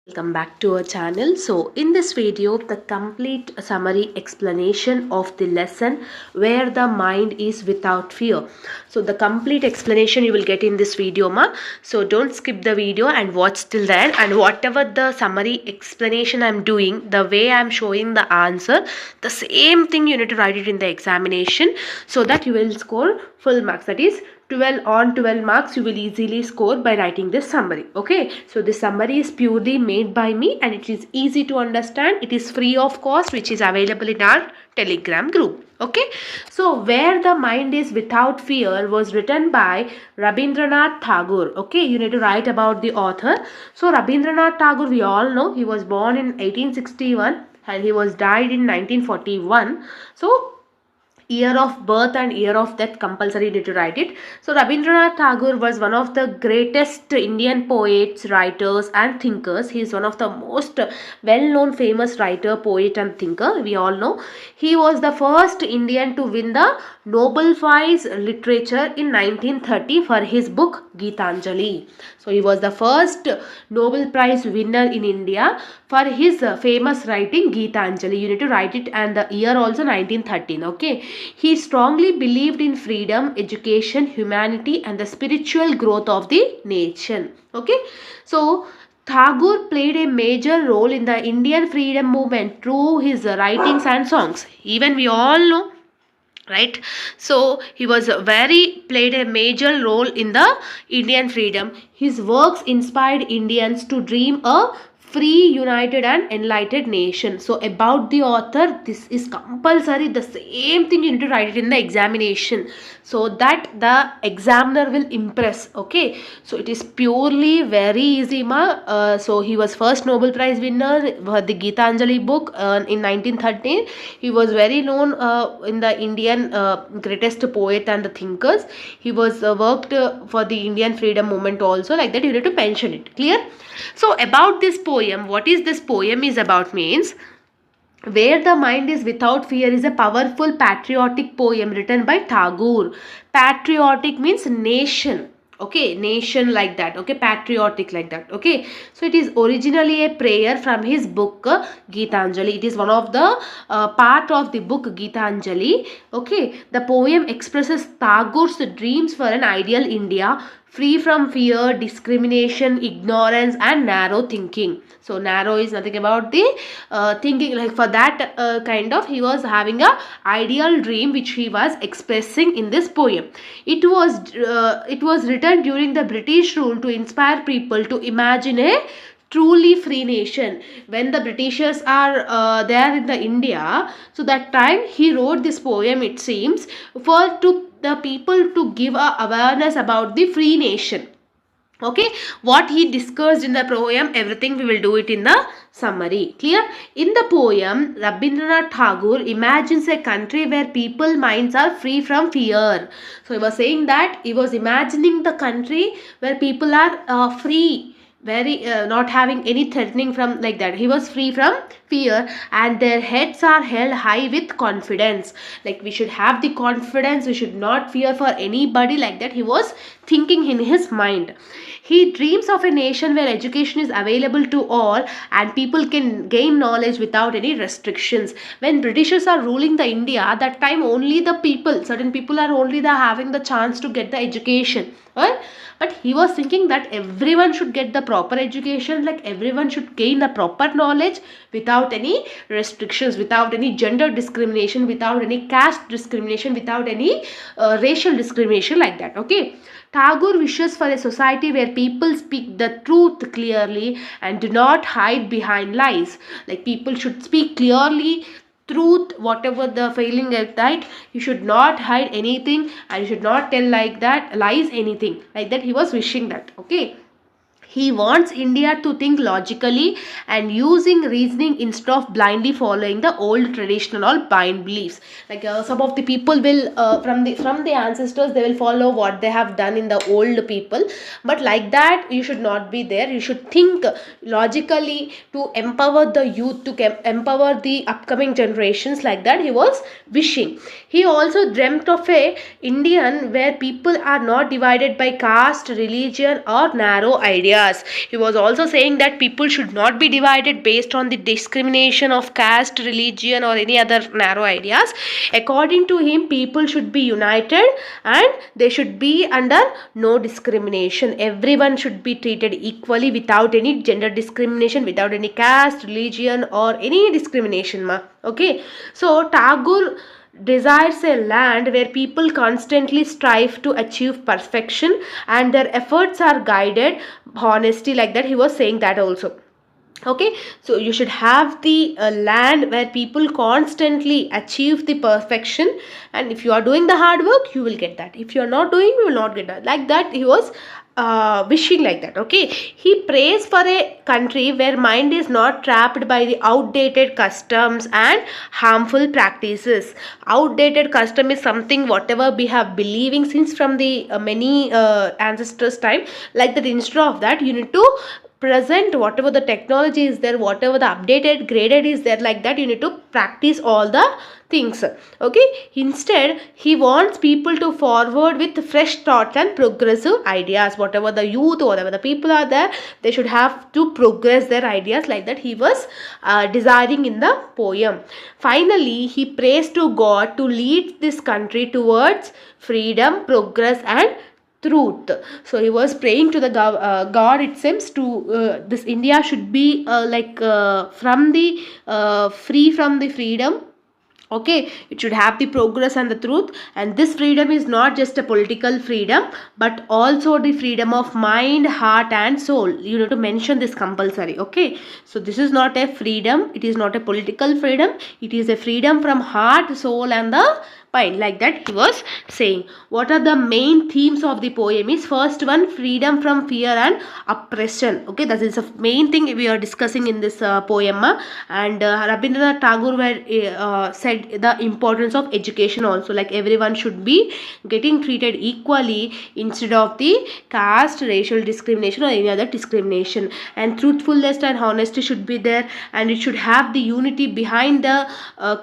Welcome back to our channel. So in this video, the complete summary explanation of the lesson where the mind is without fear. So the complete explanation you will get in this video, ma. So don't skip the video and watch till then. And whatever the summary explanation I'm doing, the way I'm showing the answer, the same thing you need to write it in the examination so that you will score full marks. That is 12 on 12 marks you will easily score by writing this summary. Okay, so this summary is purely made by me and it is easy to understand. It is free of cost, which is available in our Telegram group. Okay, so where the mind is without fear was written by Rabindranath Tagore. Okay, you need to write about the author. So Rabindranath Tagore, we all know, he was born in 1861 and he was died in 1941. So year of birth and year of death compulsory need to write it. So Rabindranath Tagore was one of the greatest Indian poets, writers and thinkers. He is one of the most well-known famous writer, poet and thinker. We all know. He was the first Indian to win the Nobel Prize Literature in 1930 for his book Geetanjali. So he was the first Nobel Prize winner in India for his famous writing Geetanjali. You need to write it and the year also 1913. Okay. He strongly believed in freedom, education, humanity and the spiritual growth of the nation. Okay. So Tagore played a major role in the Indian freedom movement through his writings and songs. Even we all know, right? So he was played a major role in the Indian freedom. His works inspired Indians to dream a free, united and enlightened nation. So about the author, this is compulsory, the same thing you need to write it in the examination so that the examiner will impress. Okay, so it is purely very easy, ma. So he was first Nobel Prize winner for the Geetanjali book in 1913. He was very known in the Indian greatest poet and the thinkers. He was worked for the Indian freedom movement also, like that you need to mention it. Clear? So about this poem, what is this poem is about means, where the mind is without fear is a powerful patriotic poem written by Tagore. Patriotic means nation. Okay, nation like that. Okay, patriotic like that. Okay, so it is originally a prayer from his book Geetanjali. It is one of the part of the book Geetanjali. Okay, the poem expresses Tagore's dreams for an ideal India free from fear, discrimination, ignorance and narrow thinking. So narrow is nothing about the thinking, like for that he was having a ideal dream which he was expressing in this poem. It was written during the British rule to inspire people to imagine a truly free nation. When the Britishers are there in the India, so that time he wrote this poem, it seems, for to the people to give a awareness about the free nation. Okay, what he discussed in the poem, everything we will do it in the summary. Clear? In the poem, Rabindranath Tagore imagines a country where people minds are free from fear. So he was saying that he was imagining the country where people are free, very not having any threatening from like that. He was free from fear and their heads are held high with confidence. Like we should have the confidence, we should not fear for anybody, like that he was thinking in his mind. He dreams of a nation where education is available to all and people can gain knowledge without any restrictions. When Britishers are ruling the India, that time only the people, certain people are only having the chance to get the education. Right? But he was thinking that everyone should get the proper education, like everyone should gain the proper knowledge without any restrictions, without any gender discrimination, without any caste discrimination, without any racial discrimination, like that. Okay. Tagore wishes for a society where people speak the truth clearly and do not hide behind lies. Like people should speak clearly, truth, whatever the failing at that, you should not hide anything and you should not tell like that lies anything, like that he was wishing that. Okay, he wants India to think logically and using reasoning instead of blindly following the old traditional bind beliefs. Like some of the people will from the ancestors, they will follow what they have done in the old people, but like that you should not be there. You should think logically to empower the youth, to empower the upcoming generations, like that he was wishing. He also dreamt of a Indian where people are not divided by caste, religion or narrow ideas. ideas. He was also saying that people should not be divided based on the discrimination of caste, religion, or any other narrow ideas. According to him, people should be united and they should be under no discrimination. Everyone should be treated equally without any gender discrimination, without any caste, religion, or any discrimination. Okay, so Tagore desires a land where people constantly strive to achieve perfection and their efforts are guided honesty, like that he was saying that also. Okay, so you should have the land where people constantly achieve the perfection, and if you are doing the hard work you will get that, if you are not doing you will not get that, like that he was wishing like that. Okay, he prays for a country where mind is not trapped by the outdated customs and harmful practices. Outdated custom is something whatever we have believing since from the many ancestors time, like that. Instead of that, you need to present whatever the technology is there, whatever the updated graded is there, like that you need to practice all the things. Okay, instead he wants people to forward with fresh thoughts and progressive ideas. Whatever the youth, whatever the people are there, they should have to progress their ideas, like that he was desiring in the poem. Finally, he prays to God to lead this country towards freedom, progress, and truth. So he was praying to the God, it seems, to this India should be from the free from the freedom. Okay, it should have the progress and the truth, and this freedom is not just a political freedom but also the freedom of mind, heart, and soul. You need to mention this compulsory. Okay, so this is not a freedom, it is not a political freedom, it is a freedom from heart, soul, and the mind, like that he was saying. What are the main themes of the poem is, first one, freedom from fear and oppression. Okay, that is the main thing we are discussing in this poem. And Rabindranath Tagore said the importance of education also, like everyone should be getting treated equally instead of the caste, racial discrimination, or any other discrimination. And truthfulness and honesty should be there, and it should have the unity behind the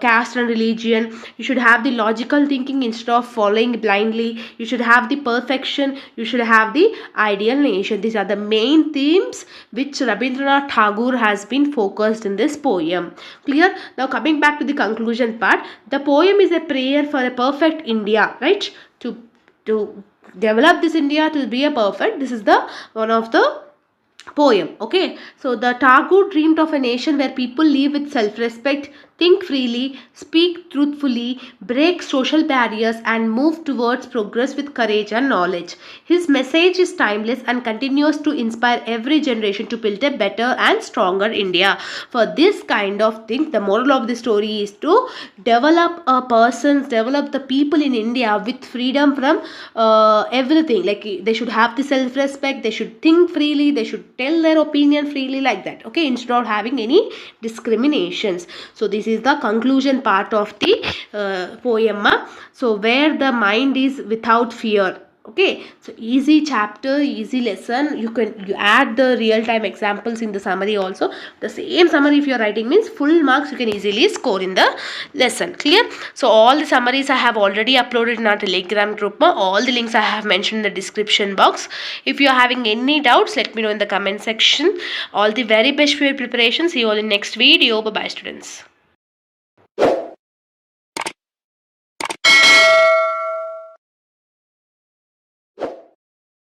caste and religion. You should have the logical thinking instead of following blindly. You should have the perfection, you should have the ideal nation. These are the main themes which Rabindranath Tagore has been focused in this poem. Clear? Now coming back to the conclusion part, the poem is a prayer for a perfect India, right? To develop this India to be a perfect, this is the one of the poem. Okay, so the Tagore dreamed of a nation where people live with self-respect, think freely, speak truthfully, break social barriers, and move towards progress with courage and knowledge. His message is timeless and continues to inspire every generation to build a better and stronger India. For this kind of thing, the moral of the story is to develop develop the people in India with freedom from everything. Like they should have the self-respect, they should think freely, they should tell their opinion freely, like that. Okay, instead of having any discriminations. So this is the conclusion part of the poem. So where the mind is without fear. Okay, so easy chapter, easy lesson. You add the real-time examples in the summary also. The same summary if you are writing means full marks you can easily score in the lesson. Clear? So all the summaries I have already uploaded in our Telegram group. All the links I have mentioned in the description box. If you are having any doubts, let me know in the comment section. All the very best for your preparation. See you all in next video. Bye bye students.